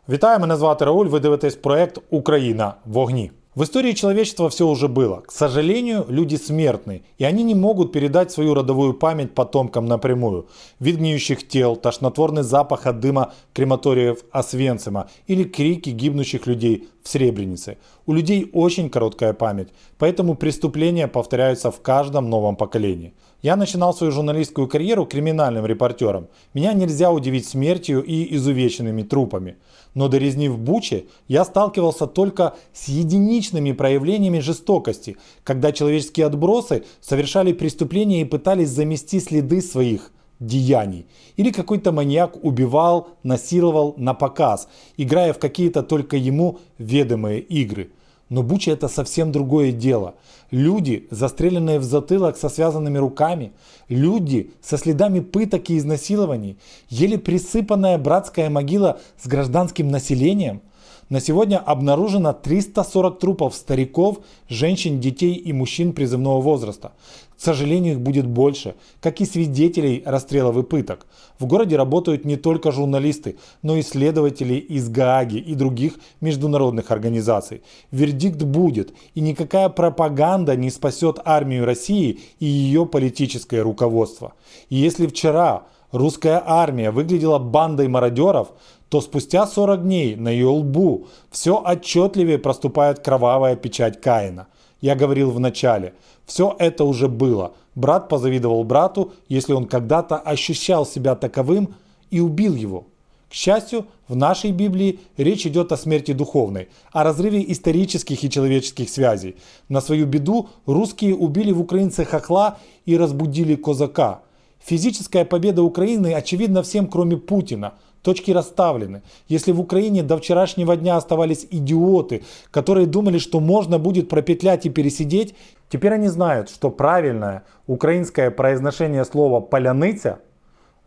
Вітаю, мене звати Рауль, ви дивитесь проект «Украина в огне». В истории человечества все уже было. К сожалению, люди смертны, и они не могут передать свою родовую память потомкам напрямую. Вид гниющих тел, тошнотворный запах от дыма крематориев Освенцима или крики гибнущих людей в Сребренице. У людей очень короткая память, поэтому преступления повторяются в каждом новом поколении. Я начинал свою журналистскую карьеру криминальным репортером. Меня нельзя удивить смертью и изувеченными трупами. Но до резни в Буче я сталкивался только с единичными проявлениями жестокости, когда человеческие отбросы совершали преступления и пытались замести следы своих деяний. Или какой-то маньяк убивал, насиловал на показ, играя в какие-то только ему ведомые игры. Но Буча — это совсем другое дело. Люди, застреленные в затылок со связанными руками, люди со следами пыток и изнасилований, еле присыпанная братская могила с гражданским населением. На сегодня обнаружено 340 трупов стариков, женщин, детей и мужчин призывного возраста. К сожалению, их будет больше, как и свидетелей расстрелов и пыток. В городе работают не только журналисты, но и следователи из Гааги и других международных организаций. Вердикт будет, и никакая пропаганда не спасет армию России и ее политическое руководство. И если вчера русская армия выглядела бандой мародеров, то спустя 40 дней на ее лбу все отчетливее проступает кровавая печать Каина. Я говорил в начале, все это уже было. Брат позавидовал брату, если он когда-то ощущал себя таковым, и убил его. К счастью, в нашей Библии речь идет о смерти духовной, о разрыве исторических и человеческих связей. На свою беду русские убили в украинце хохла и разбудили козака. Физическая победа Украины очевидна всем, кроме Путина. Точки расставлены. Если в Украине до вчерашнего дня оставались идиоты, которые думали, что можно будет пропетлять и пересидеть, теперь они знают, что правильное украинское произношение слова «поляныця»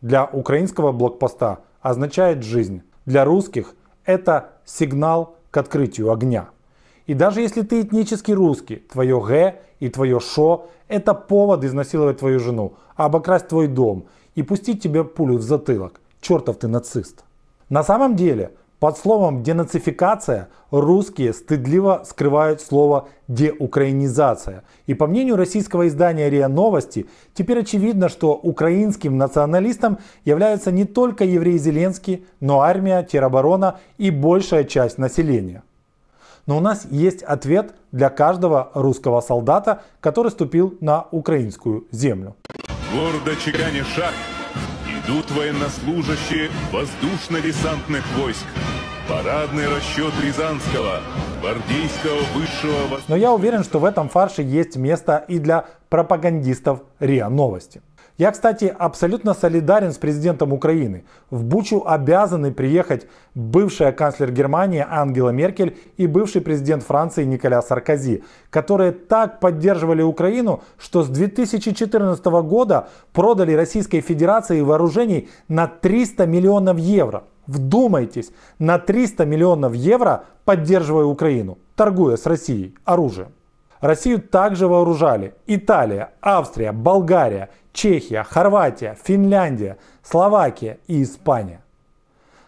для украинского блокпоста означает жизнь. Для русских это сигнал к открытию огня. И даже если ты этнически русский, твое «г» и твое «шо» — это повод изнасиловать твою жену, обокрасть твой дом и пустить тебе пулю в затылок. Чертов ты нацист. На самом деле, под словом денацификация русские стыдливо скрывают слово деукраинизация. И по мнению российского издания РИА Новости, теперь очевидно, что украинским националистом являются не только еврей Зеленский, но армия, тероборона и большая часть населения. Но у нас есть ответ для каждого русского солдата, который ступил на украинскую землю. Гордо чеканя шаг идут военнослужащие воздушно-десантных войск. Парадный расчет Рязанского, гвардейского высшего... Но я уверен, что в этом фарше есть место и для пропагандистов РИА Новости. Я, кстати, абсолютно солидарен с президентом Украины. В Бучу обязаны приехать бывшая канцлер Германии Ангела Меркель и бывший президент Франции Николя Саркози, которые так поддерживали Украину, что с 2014 года продали Российской Федерации вооружений на 300 миллионов евро. Вдумайтесь, на 300 миллионов евро поддерживая Украину, торгуя с Россией оружием. Россию также вооружали Италия, Австрия, Болгария, Чехия, Хорватия, Финляндия, Словакия и Испания.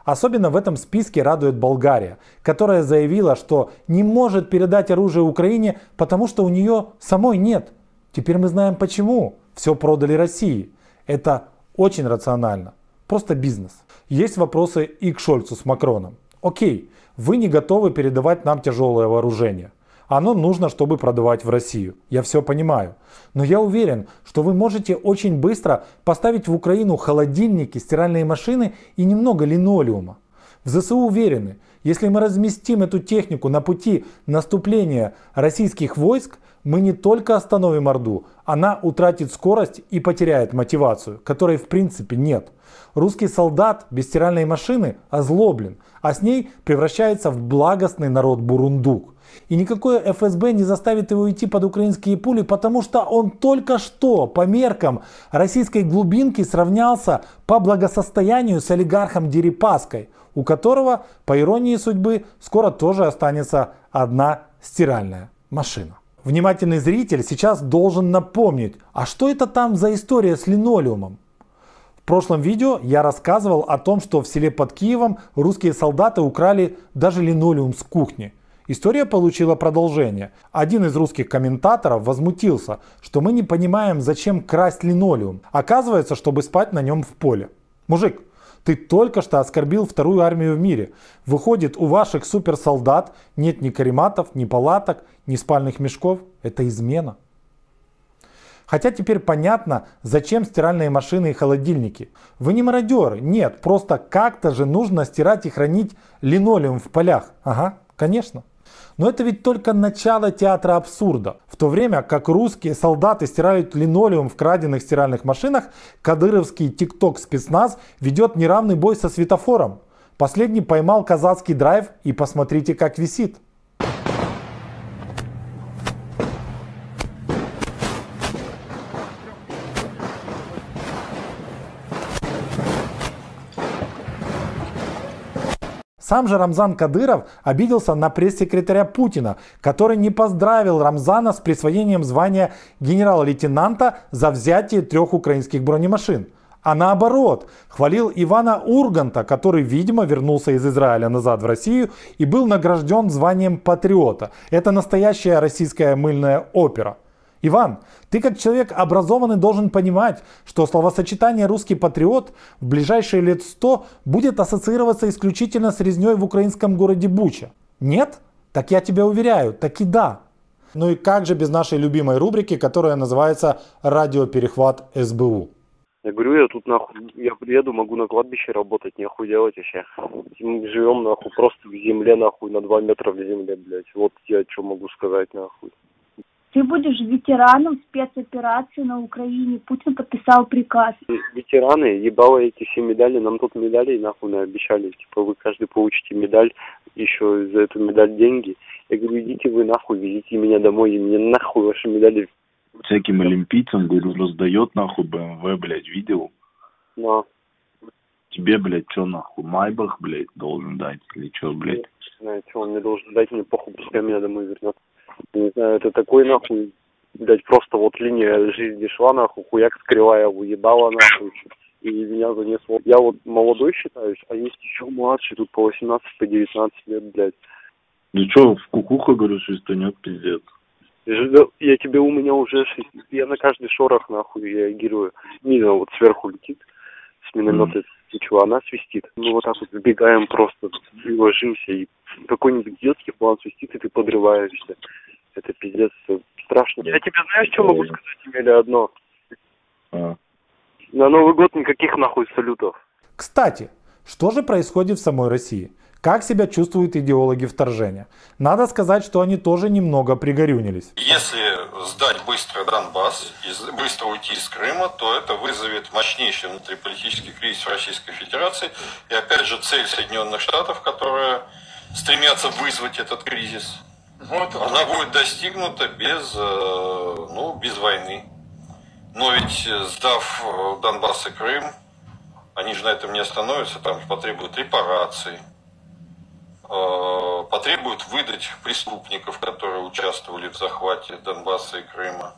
Особенно в этом списке радует Болгария, которая заявила, что не может передать оружие Украине, потому что у нее самой нет. Теперь мы знаем почему. Все продали России. Это очень рационально. Просто бизнес. Есть вопросы и к Шольцу с Макроном. Окей, вы не готовы передавать нам тяжелое вооружение. Оно нужно, чтобы продавать в Россию. Я все понимаю. Но я уверен, что вы можете очень быстро поставить в Украину холодильники, стиральные машины и немного линолеума. В ЗСУ уверены, если мы разместим эту технику на пути наступления российских войск, мы не только остановим Орду, она утратит скорость и потеряет мотивацию, которой в принципе нет. Русский солдат без стиральной машины озлоблен, а с ней превращается в благостный народ бурундук. И никакое ФСБ не заставит его идти под украинские пули, потому что он только что по меркам российской глубинки сравнялся по благосостоянию с олигархом Дерипаской, у которого, по иронии судьбы, скоро тоже останется одна стиральная машина. Внимательный зритель сейчас должен напомнить, а что это там за история с линолеумом? прошлом видео я рассказывал о том, что в селе под Киевом русские солдаты украли даже линолеум с кухни. История получила продолжение. Один из русских комментаторов возмутился, что мы не понимаем, зачем красть линолеум. Оказывается, чтобы спать на нем в поле. Мужик, ты только что оскорбил вторую армию в мире. Выходит, у ваших суперсолдат нет ни карематов, ни палаток, ни спальных мешков. Это измена. Хотя теперь понятно, зачем стиральные машины и холодильники. Вы не мародеры, нет, просто как-то же нужно стирать и хранить линолеум в полях. Ага, конечно. Но это ведь только начало театра абсурда. В то время как русские солдаты стирают линолеум в краденных стиральных машинах, кадыровский тикток спецназ ведет неравный бой со светофором. Последний поймал казацкий драйв и посмотрите, как висит. Сам же Рамзан Кадыров обиделся на пресс-секретаря Путина, который не поздравил Рамзана с присвоением звания генерал-лейтенанта за взятие 3 украинских бронемашин. А наоборот, хвалил Ивана Урганта, который, видимо, вернулся из Израиля назад в Россию и был награжден званием патриота. Это настоящая российская мыльная опера. Иван, ты как человек образованный должен понимать, что словосочетание «русский патриот» в ближайшие лет 100 будет ассоциироваться исключительно с резней в украинском городе Буча. Нет? Так я тебя уверяю, таки да. Ну и как же без нашей любимой рубрики, которая называется «Радиоперехват СБУ». Я говорю, я тут нахуй, я приеду, могу на кладбище работать, нехуй делать вообще. Мы живем нахуй просто в земле нахуй, на 2 метра в земле, блядь. Вот я что могу сказать нахуй. Ты будешь ветераном спецоперации на Украине. Путин подписал приказ. Ветераны, ебало эти все медали, нам тут медали нахуй обещали. Типа вы каждый получите медаль, еще за эту медаль деньги. Я говорю, идите вы нахуй, везите меня домой, и мне нахуй ваши медали. Всяким олимпийцам, говорю, раздает нахуй БМВ, блядь, видел? Но. Тебе, блядь, что нахуй, Майбах, блядь, должен дать или что, блядь? Не знаю, что он мне должен дать, мне похуй, пускай меня домой вернет. Не знаю, это такой нахуй, блядь, просто вот линия жизни шла нахуй, хуяк скрывая, уебала нахуй, и меня занесло. Я вот молодой считаюсь, а есть еще младший, тут по 18, по 19 лет, блядь. Ну что, в кукуха, говорю, свистанет, пиздец. Я тебе, у меня уже, я на каждый шорох нахуй реагирую. Нина вот сверху летит, с миномета ничего, она свистит. Мы вот так вот вбегаем просто, и ложимся, и какой-нибудь детский план свистит, и ты подрываешься. Это пиздец, страшно. Я тебе, знаешь, что могу сказать, имели одно? На Новый год никаких нахуй салютов. Кстати, что же происходит в самой России? Как себя чувствуют идеологи вторжения? Надо сказать, что они тоже немного пригорюнились. Если сдать быстро Донбасс и быстро уйти из Крыма, то это вызовет мощнейший внутриполитический кризис в Российской Федерации. И опять же цель Соединенных Штатов, которая стремятся вызвать этот кризис, она будет достигнута без войны. Но ведь сдав Донбасс и Крым, они же на этом не остановятся, там потребуют репараций. Потребуют выдать преступников, которые участвовали в захвате Донбасса и Крыма.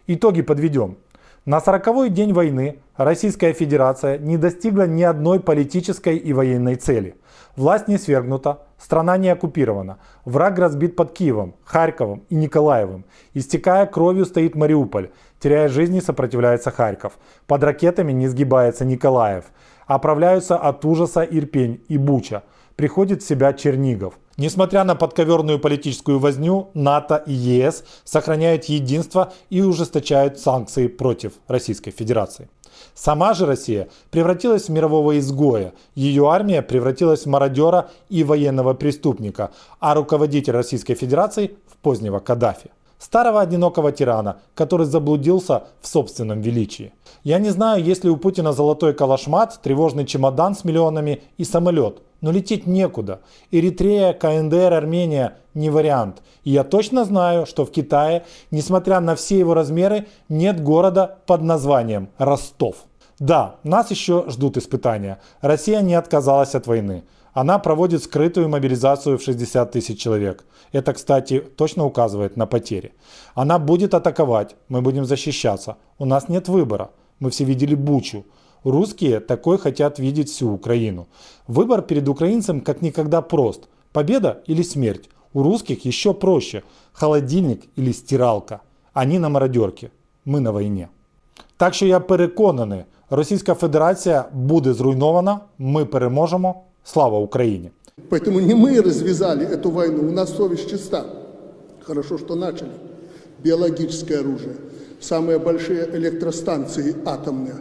Итоги подведем. На 40-й день войны Российская Федерация не достигла ни одной политической и военной цели. Власть не свергнута, страна не оккупирована, враг разбит под Киевом, Харьковом и Николаевым. Истекая кровью стоит Мариуполь, теряя жизни сопротивляется Харьков. Под ракетами не сгибается Николаев. Оправляются от ужаса Ирпень и Буча. Приходит в себя Чернигов. Несмотря на подковерную политическую возню, НАТО и ЕС сохраняют единство и ужесточают санкции против Российской Федерации. Сама же Россия превратилась в мирового изгоя, ее армия превратилась в мародера и военного преступника, а руководитель Российской Федерации в позднего Каддафи. Старого одинокого тирана, который заблудился в собственном величии. Я не знаю, есть ли у Путина золотой калашмат, тревожный чемодан с миллионами и самолет, но лететь некуда. Эритрея, КНДР, Армения не вариант. И я точно знаю, что в Китае, несмотря на все его размеры, нет города под названием Ростов. Да, нас еще ждут испытания. Россия не отказалась от войны. Она проводит скрытую мобилизацию в 60 тысяч человек. Это, кстати, точно указывает на потери. Она будет атаковать, мы будем защищаться. У нас нет выбора. Мы все видели Бучу. Русские такой хотят видеть всю Украину. Выбор перед украинцем как никогда прост. Победа или смерть. У русских еще проще. Холодильник или стиралка. Они на мародерке. Ми на війні. Так що я переконаний, Російська Федерація буде зруйнована, ми переможемо. Слава Україні! Поэтому не мы развязали эту войну, у нас совесть чиста. Хорошо, что начали. Биологическое оружие, самые большие электростанции атомные.